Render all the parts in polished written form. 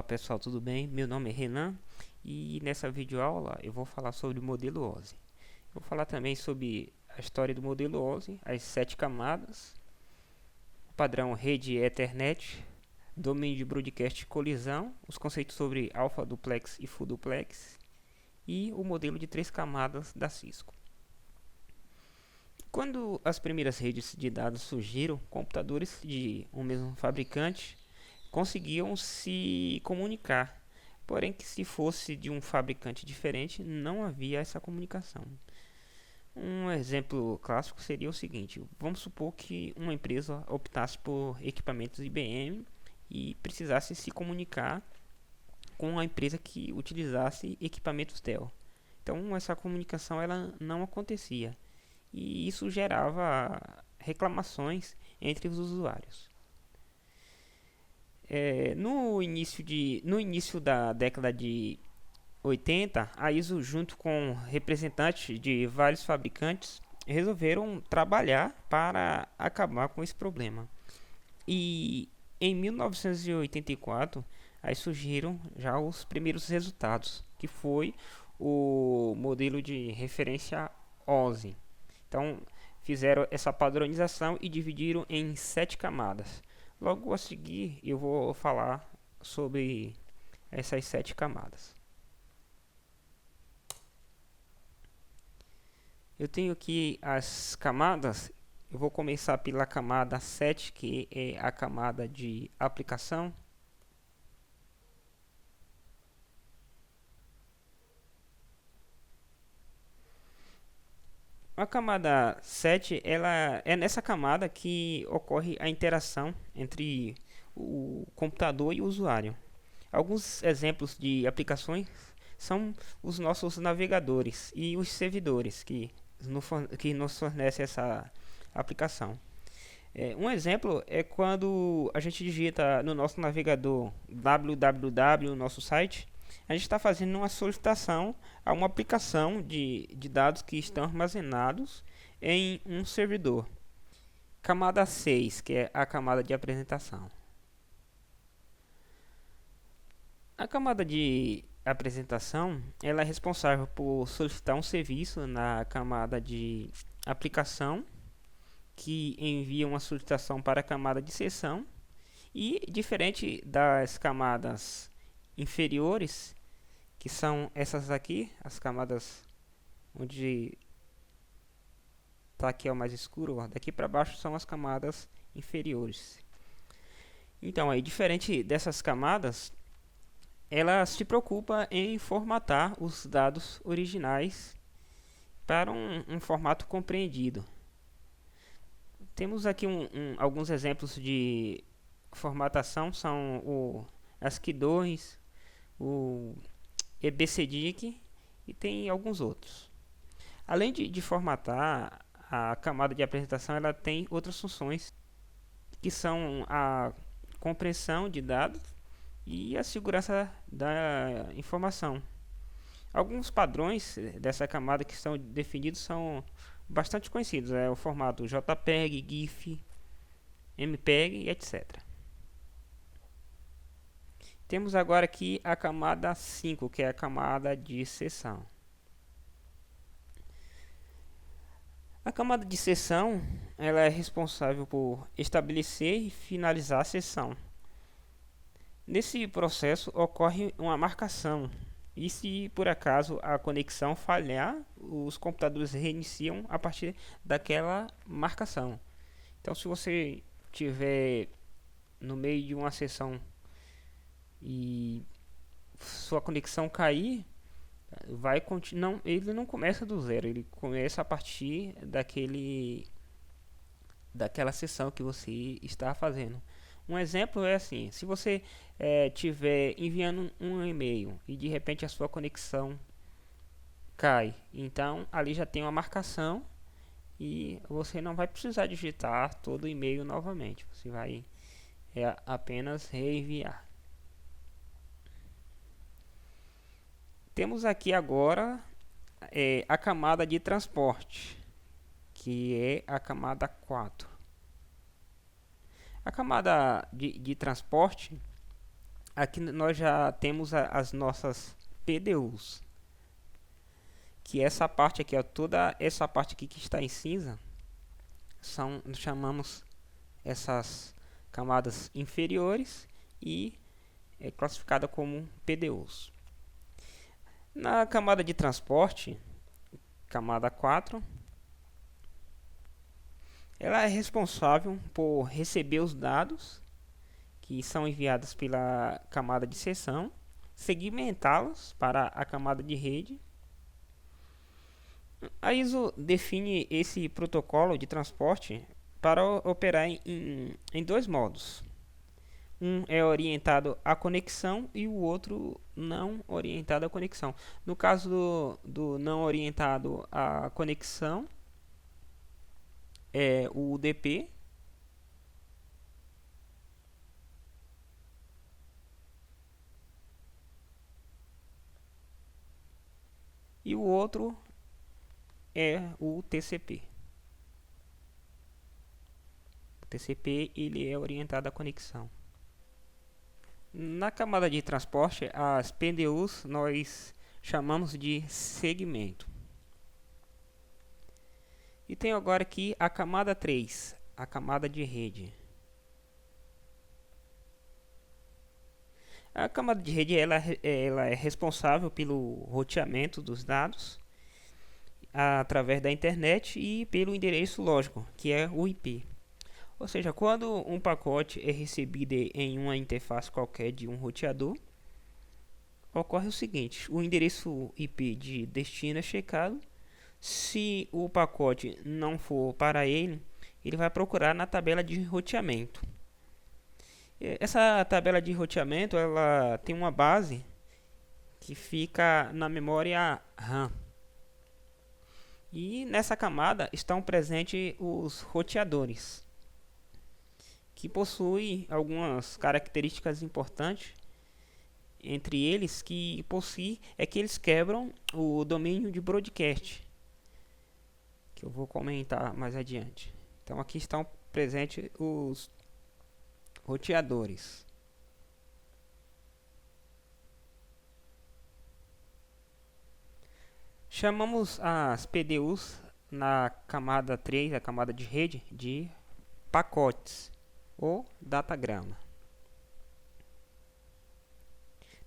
pessoal, tudo bem? Meu nome é Renan e nessa videoaula eu vou falar sobre o modelo OSI. Vou falar também sobre a história do modelo OSI, as 7 camadas, o padrão rede Ethernet, domínio de broadcast e colisão, os conceitos sobre alpha duplex e full duplex e o modelo de 3 camadas da Cisco. Quando as primeiras redes de dados surgiram, computadores de um mesmo fabricante conseguiam se comunicar, porém que se fosse de um fabricante diferente, não havia essa comunicação. Um exemplo clássico seria o seguinte: vamos supor que uma empresa optasse por equipamentos IBM e precisasse se comunicar com a empresa que utilizasse equipamentos Dell. Então essa comunicação ela não acontecia e isso gerava reclamações entre os usuários. No início da década de 80, a ISO, junto com representantes de vários fabricantes, resolveram trabalhar para acabar com esse problema. E em 1984, aí surgiram já os primeiros resultados, que foi o modelo de referência OSI. Então, fizeram essa padronização e dividiram em 7 camadas. Logo a seguir, eu vou falar sobre essas 7 camadas. Eu tenho aqui as camadas. Eu vou começar pela camada 7, que é a camada de aplicação. A camada 7, ela é nessa camada que ocorre a interação entre o computador e o usuário. Alguns exemplos de aplicações são os nossos navegadores e os servidores que nos fornecem essa aplicação. Um exemplo é quando a gente digita no nosso navegador www, nosso site, a gente está fazendo uma solicitação a uma aplicação de dados que estão armazenados em um servidor. Camada 6, que é a camada de apresentação. A camada de apresentação ela é responsável por solicitar um serviço na camada de aplicação, que envia uma solicitação para a camada de sessão, e diferente das camadas inferiores, que são essas aqui, as camadas onde está aqui é o mais escuro, ó, daqui para baixo são as camadas inferiores. Então, aí, diferente dessas camadas, ela se preocupa em formatar os dados originais para um formato compreendido. Temos aqui alguns exemplos de formatação, são o ASCII2, o EBCDIC e tem alguns outros. Além de formatar, a camada de apresentação ela tem outras funções, que são a compreensão de dados e a segurança da informação. Alguns padrões dessa camada que são definidos são bastante conhecidos, é o formato JPEG, GIF, MPEG e etc. Temos agora aqui a camada 5, que é a camada de sessão. A camada de sessão ela é responsável por estabelecer e finalizar a sessão. Nesse processo ocorre uma marcação, e se por acaso a conexão falhar, os computadores reiniciam a partir daquela marcação. Então, se você tiver no meio de uma sessão e sua conexão cair, ele não começa do zero, ele começa a partir daquela sessão que você está fazendo. Um exemplo é assim: se você estiver enviando um e-mail e de repente a sua conexão cai, então ali já tem uma marcação e você não vai precisar digitar todo o e-mail novamente, você vai apenas reenviar. Temos aqui agora a camada de transporte, que é a camada 4. A camada de transporte aqui nós já temos as nossas PDUs, que essa parte aqui, ó, toda essa parte aqui que está em cinza, chamamos essas camadas inferiores e é classificada como PDUs. Na camada de transporte, camada 4, ela é responsável por receber os dados que são enviados pela camada de seção, segmentá-los para a camada de rede. A ISO define esse protocolo de transporte para operar em dois modos. Um é orientado à conexão e o outro não orientado à conexão. No caso do não orientado à conexão, é o UDP. E o outro é o TCP. O TCP ele é orientado à conexão. Na camada de transporte, as PDUs nós chamamos de segmento. E tem agora aqui a camada 3, a camada de rede. A camada de rede ela é responsável pelo roteamento dos dados através da internet e pelo endereço lógico, que é o IP. Ou seja, quando um pacote é recebido em uma interface qualquer de um roteador, ocorre o seguinte: o endereço IP de destino é checado. Se o pacote não for para ele, ele vai procurar na tabela de roteamento. Essa tabela de roteamento ela tem uma base que fica na memória RAM. E nessa camada estão presentes os roteadores, que possuem algumas características importantes. Entre eles que possuem é que eles quebram o domínio de broadcast, que eu vou comentar mais adiante. Então aqui estão presentes os roteadores. Chamamos as PDUs na camada 3, a camada de rede, de pacotes ou datagrama.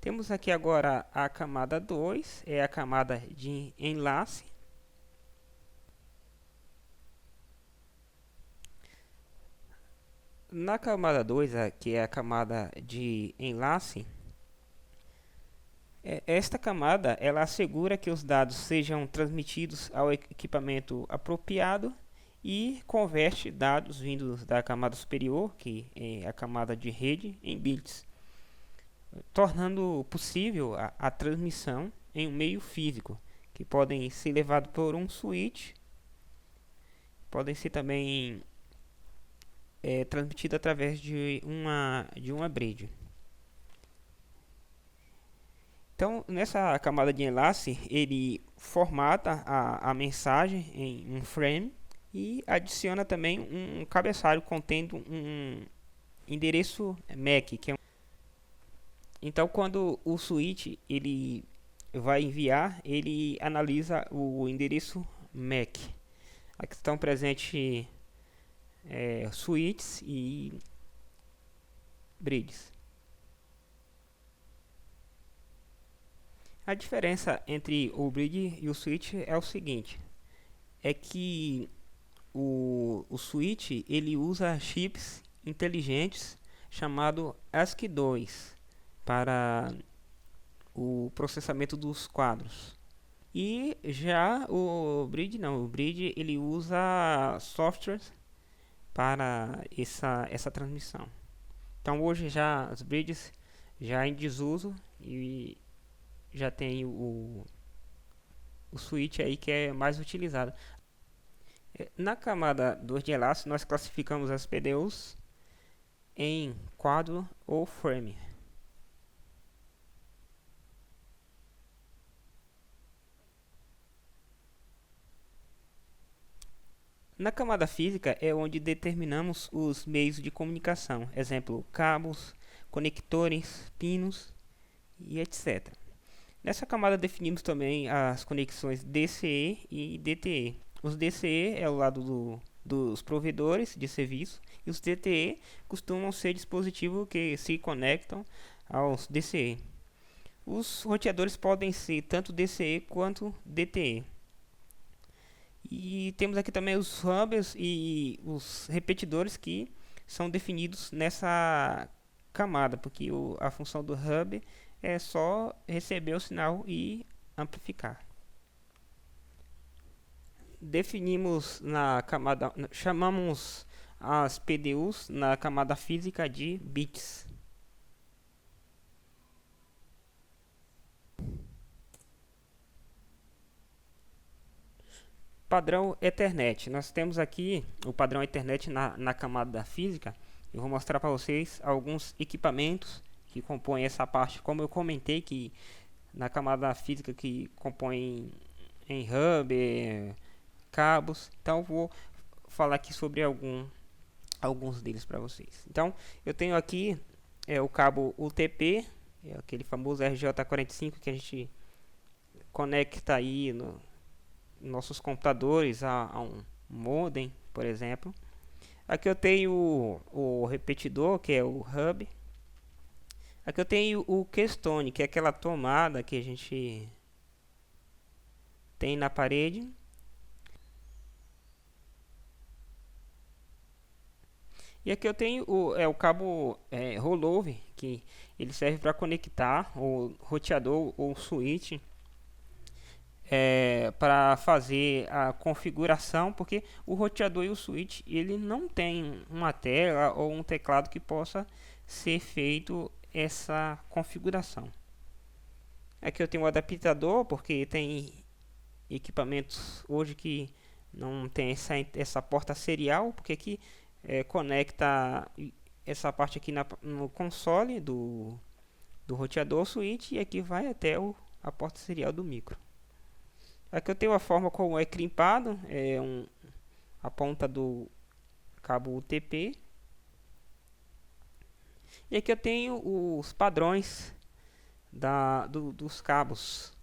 Temos aqui agora a camada 2, é a camada de enlace. Na camada 2, que é a camada de enlace, esta camada ela assegura que os dados sejam transmitidos ao equipamento apropriado e converte dados vindos da camada superior, que é a camada de rede, em bits, tornando possível a transmissão em um meio físico, que podem ser levados por um switch, podem ser também transmitidos através de uma bridge. Então, nessa camada de enlace, ele formata a mensagem em um frame e adiciona também um cabeçalho contendo um endereço MAC, que é então, quando o switch ele vai enviar, ele analisa o endereço MAC. Aqui estão presentes switches e bridges. A diferença entre o bridge e o switch é o seguinte: é que o switch ele usa chips inteligentes chamado ASCII2 para o processamento dos quadros. E já o bridge não, o bridge ele usa softwares para essa transmissão. Então hoje já as bridges já em desuso e já tem o switch aí que é mais utilizado. Na camada 2 de enlace nós classificamos as PDUs em quadro ou frame. Na camada física é onde determinamos os meios de comunicação, exemplo, cabos, conectores, pinos e etc. Nessa camada definimos também as conexões DCE e DTE. Os DCE é o lado dos provedores de serviço e os DTE costumam ser dispositivos que se conectam aos DCE. Os roteadores podem ser tanto DCE quanto DTE. E temos aqui também os hubs e os repetidores que são definidos nessa camada, porque a função do hub é só receber o sinal e amplificar. Definimos na camada, chamamos as PDUs na camada física de bits. Padrão Ethernet. Nós temos aqui o padrão Ethernet na camada física. Eu vou mostrar para vocês alguns equipamentos que compõem essa parte. Como eu comentei que na camada física que compõe em hub, cabos. Então vou falar aqui sobre alguns deles para vocês. Então eu tenho aqui o cabo UTP, aquele famoso RJ45 que a gente conecta aí nossos computadores a um modem, por exemplo. Aqui eu tenho o repetidor, que é o hub. Aqui eu tenho o keystone, que é aquela tomada que a gente tem na parede. E aqui eu tenho o cabo rollover, que ele serve para conectar o roteador ou switch para fazer a configuração, porque o roteador e o switch ele não tem uma tela ou um teclado que possa ser feito essa configuração. Aqui eu tenho um adaptador, porque tem equipamentos hoje que não tem essa porta serial, porque aqui conecta essa parte aqui no console do roteador switch, e aqui vai até a porta serial do micro. Aqui eu tenho a forma como é crimpado, a ponta do cabo UTP. E aqui eu tenho os padrões dos cabos.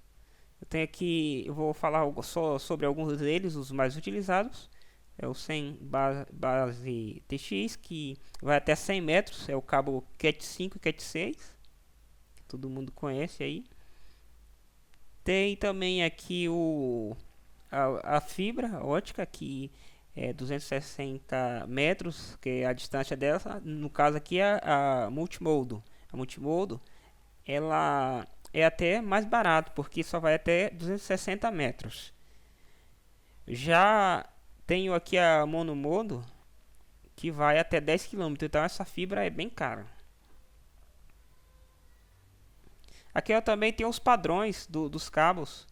Eu vou falar só sobre alguns deles, os mais utilizados. É o 100 base TX, que vai até 100 metros, é o cabo Cat5 e Cat6, que todo mundo conhece aí. Tem também aqui a fibra ótica, que é 260 metros, que é a distância dela. No caso aqui é a multimodo. A multimodo ela é até mais barato, porque só vai até 260 metros. Já tenho aqui a monomodo, que vai até 10 km, então essa fibra é bem cara. Aqui eu também tenho os padrões dos cabos,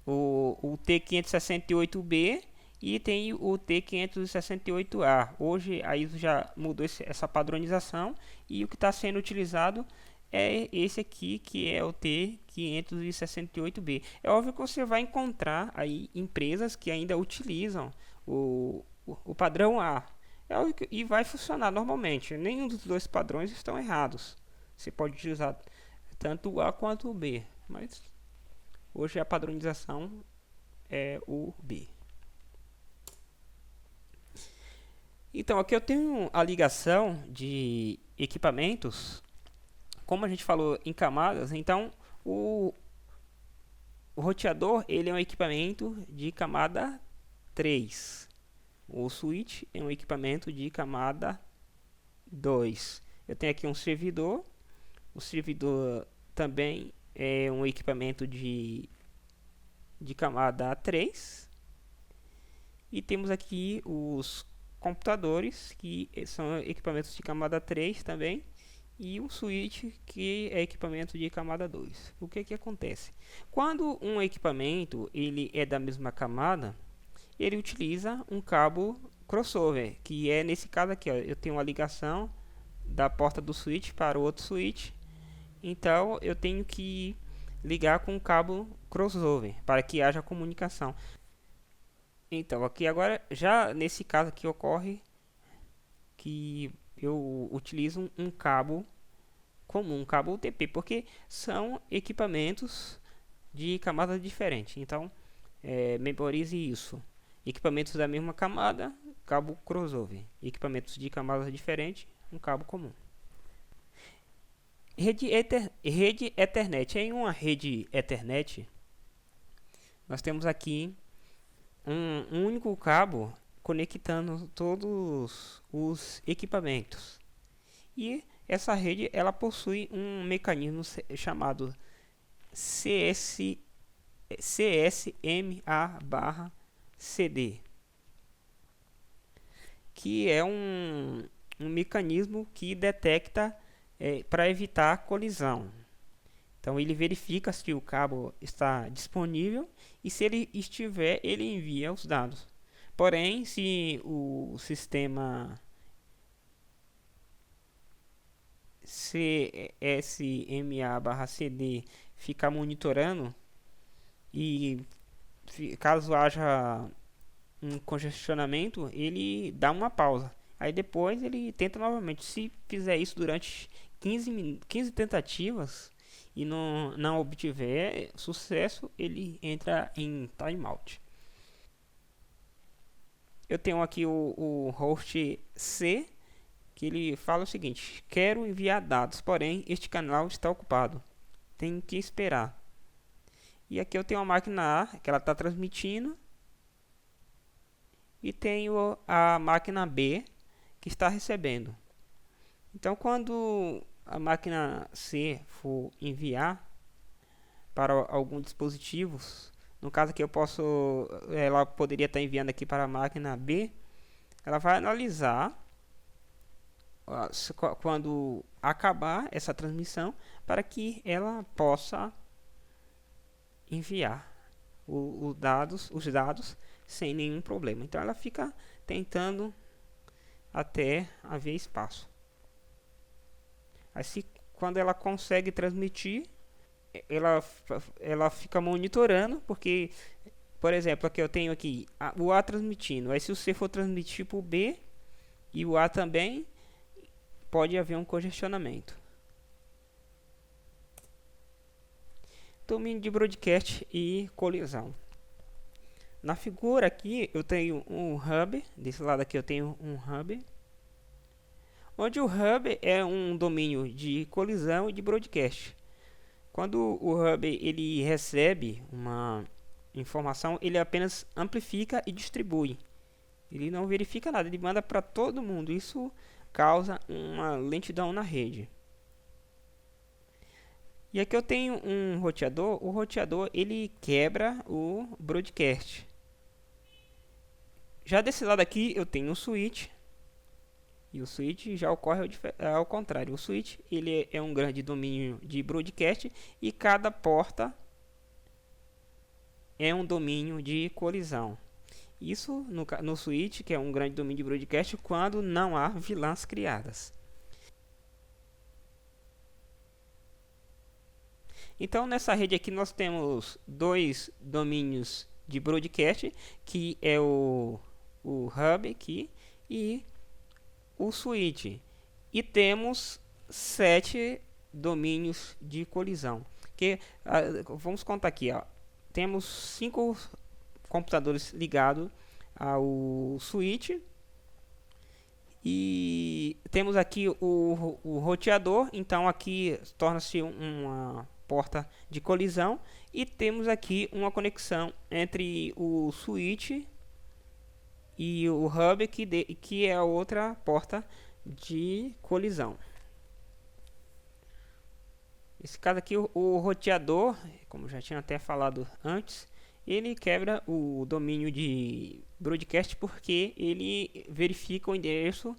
o T568B e tem o T568A. Hoje a ISO já mudou essa padronização, e o que está sendo utilizado é esse aqui, que é o T568B. É óbvio que você vai encontrar aí empresas que ainda utilizam o padrão A, e vai funcionar normalmente. Nenhum dos dois padrões estão errados. Você pode utilizar tanto o A quanto o B, mas hoje a padronização é o B. Então aqui eu tenho a ligação de equipamentos. Como a gente falou em camadas, então o roteador ele é um equipamento de camada 3. O switch é um equipamento de camada 2. Eu tenho aqui um servidor. O servidor também é um equipamento de camada 3. E temos aqui os computadores, que são equipamentos de camada 3 também. E um switch, que é equipamento de camada 2. O que acontece? Quando um equipamento ele é da mesma camada, ele utiliza um cabo crossover, que é nesse caso aqui. Eu tenho uma ligação da porta do switch para o outro switch. Então eu tenho que ligar com o cabo crossover para que haja comunicação. Então aqui agora, já nesse caso aqui, ocorre que eu utilizo um cabo comum, cabo UTP, porque são equipamentos de camadas diferentes. Então, memorize isso. Equipamentos da mesma camada, cabo crossover. Equipamentos de camadas diferentes, um cabo comum. Rede Ethernet. Em uma rede Ethernet, nós temos aqui um único cabo conectando todos os equipamentos. E essa rede ela possui um mecanismo chamado CSMA/CD, que é um mecanismo que detecta para evitar colisão. Então ele verifica se o cabo está disponível e se ele estiver, ele envia os dados. Porém, se o sistema CSMA/CD ficar monitorando e caso haja um congestionamento, ele dá uma pausa. Aí depois ele tenta novamente. Se fizer isso durante 15 tentativas e não obtiver sucesso, ele entra em timeout. Eu tenho aqui o host C, que ele fala o seguinte: quero enviar dados, porém este canal está ocupado, tem que esperar. E aqui eu tenho a máquina A, que ela está transmitindo, e tenho a máquina B, que está recebendo. Então, quando a máquina C for enviar para algum dispositivo, no caso aqui ela poderia estar enviando aqui para a máquina B, ela vai analisar quando acabar essa transmissão para que ela possa enviar os dados sem nenhum problema. Então ela fica tentando até haver espaço. Assim, quando ela consegue transmitir, ela fica monitorando, porque, por exemplo, aqui eu tenho aqui o A transmitindo. Aí se você for transmitir para o B e o A também, pode haver um congestionamento. Domínio de broadcast e colisão. Na figura aqui eu tenho um hub, desse lado aqui eu tenho um hub, onde o hub é um domínio de colisão e de broadcast. Quando o hub ele recebe uma informação, ele apenas amplifica e distribui. Ele não verifica nada, ele manda para todo mundo. Isso causa uma lentidão na rede. E aqui eu tenho um roteador. O roteador ele quebra o broadcast. Já desse lado aqui eu tenho um switch. E o switch já ocorre ao contrário. O switch ele é um grande domínio de broadcast e cada porta é um domínio de colisão. Isso no switch, que é um grande domínio de broadcast, quando não há vilãs criadas. Então nessa rede aqui nós temos dois domínios de broadcast, que é o hub aqui e o switch. E temos 7 domínios de colisão. Vamos contar aqui. Temos 5 computadores ligados ao switch. E temos aqui o roteador. Então aqui torna-se uma porta de colisão. E temos aqui uma conexão entre o switch e o hub, que é a outra porta de colisão. Esse caso aqui, o roteador, como já tinha até falado antes, ele quebra o domínio de broadcast porque ele verifica o endereço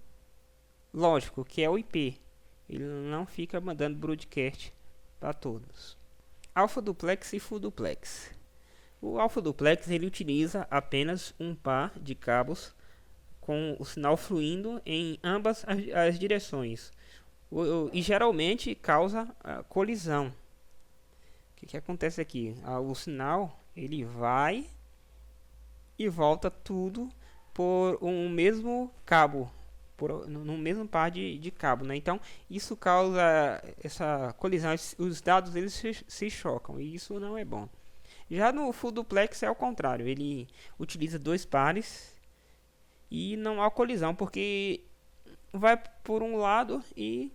lógico, que é o IP. Ele não fica mandando broadcast para todos. Alpha duplex e full duplex. O alpha duplex ele utiliza apenas um par de cabos com o sinal fluindo em ambas as direções e geralmente causa colisão. O que acontece aqui? O sinal ele vai e volta tudo por um mesmo cabo, no mesmo par de cabo, né? Então isso causa essa colisão, os dados eles se chocam e isso não é bom. Já no full duplex é o contrário, ele utiliza dois pares e não há colisão porque vai por um lado e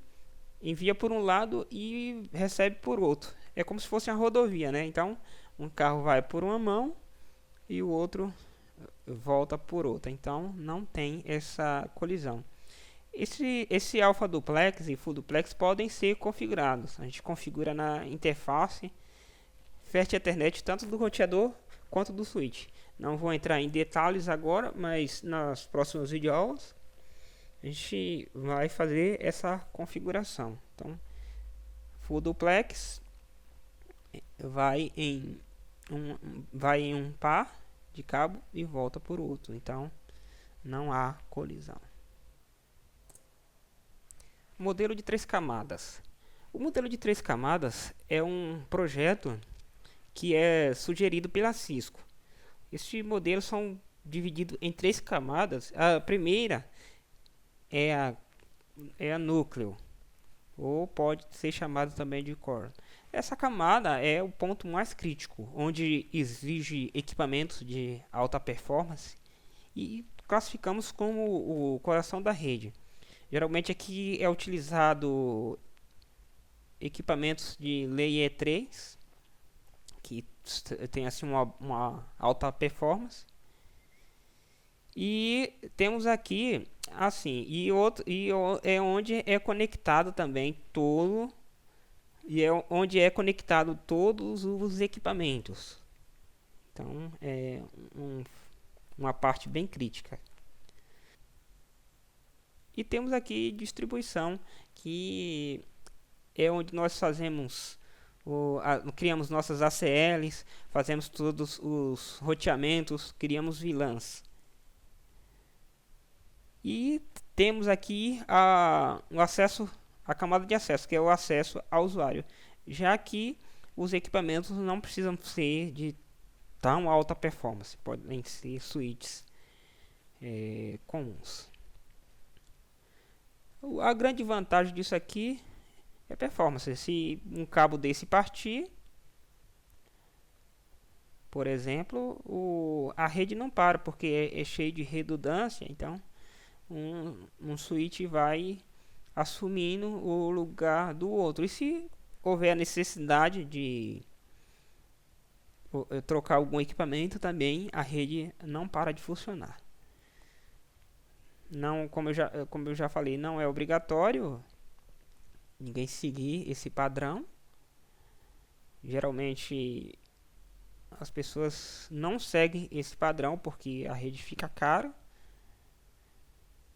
envia por um lado e recebe por outro. É como se fosse uma rodovia, né? Então um carro vai por uma mão e o outro volta por outra. Então não tem essa colisão. Esse alpha duplex e full duplex podem ser configurados. A gente configura na interface Fast Ethernet tanto do roteador quanto do switch. Não vou entrar em detalhes agora, mas nas próximas videoaulas a gente vai fazer essa configuração. Então, full duplex vai em um par de cabo e volta por outro. Então, não há colisão. Modelo de 3 camadas. O modelo de 3 camadas é um projeto que é sugerido pela Cisco. Estes modelos são divididos em 3 camadas. A primeira é a núcleo, ou pode ser chamada também de core. Essa camada é o ponto mais crítico, onde exige equipamentos de alta performance e classificamos como o coração da rede. Geralmente aqui é utilizado equipamentos de Layer 3, que tem assim uma alta performance. E temos aqui assim, é onde é conectado também todo, e é onde é conectado todos os equipamentos. Então é uma parte bem crítica. E temos aqui distribuição, que é onde nós fazemos criamos nossas ACLs, fazemos todos os roteamentos, criamos VLANs. E temos aqui o acesso, a camada de acesso, que é o acesso ao usuário, já que os equipamentos não precisam ser de tão alta performance, podem ser switches comuns. A grande vantagem disso aqui é performance. Se um cabo desse partir, por exemplo, a rede não para, porque é cheio de redundância. Então um switch vai assumindo o lugar do outro. E se houver a necessidade de trocar algum equipamento, também a rede não para de funcionar. Não, como eu já falei, não é obrigatório ninguém seguir esse padrão. Geralmente as pessoas não seguem esse padrão porque a rede fica cara,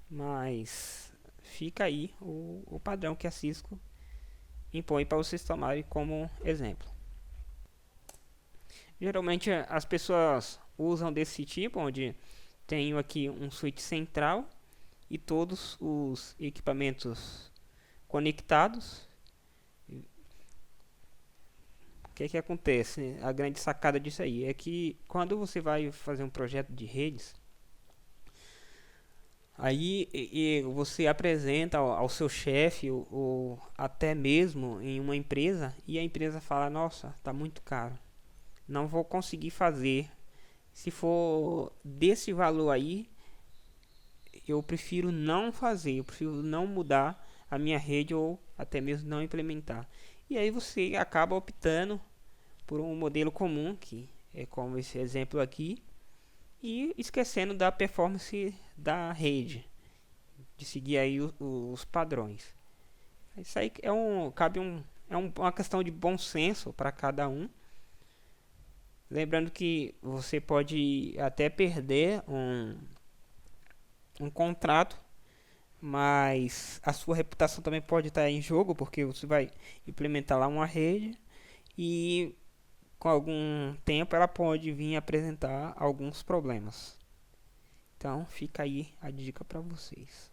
mas fica aí o padrão que a Cisco impõe para vocês tomarem como exemplo. Geralmente as pessoas usam desse tipo, onde tenho aqui um switch central e todos os equipamentos conectados. O que acontece? A grande sacada disso aí é que quando você vai fazer um projeto de redes, aí você apresenta ao seu chefe ou até mesmo em uma empresa, e a empresa fala: nossa, tá muito caro, não vou conseguir fazer. Se for desse valor aí, eu prefiro não fazer, eu prefiro não mudar a minha rede ou até mesmo não implementar. E aí você acaba optando por um modelo comum, que é como esse exemplo aqui, e esquecendo da performance da rede, de seguir aí os padrões. Isso aí é uma questão de bom senso para cada um. Lembrando que você pode até perder um contrato, mas a sua reputação também pode estar em jogo, porque você vai implementar lá uma rede e com algum tempo ela pode vir apresentar alguns problemas. Então fica aí a dica para vocês.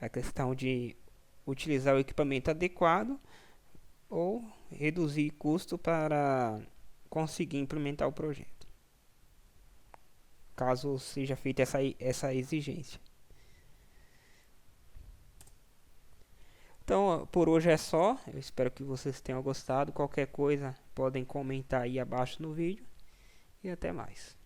A questão de utilizar o equipamento adequado ou reduzir custo para conseguir implementar o projeto, caso seja feita essa exigência. por hoje é só. Eu espero que vocês tenham gostado. Qualquer coisa podem comentar aí abaixo no vídeo. E até mais.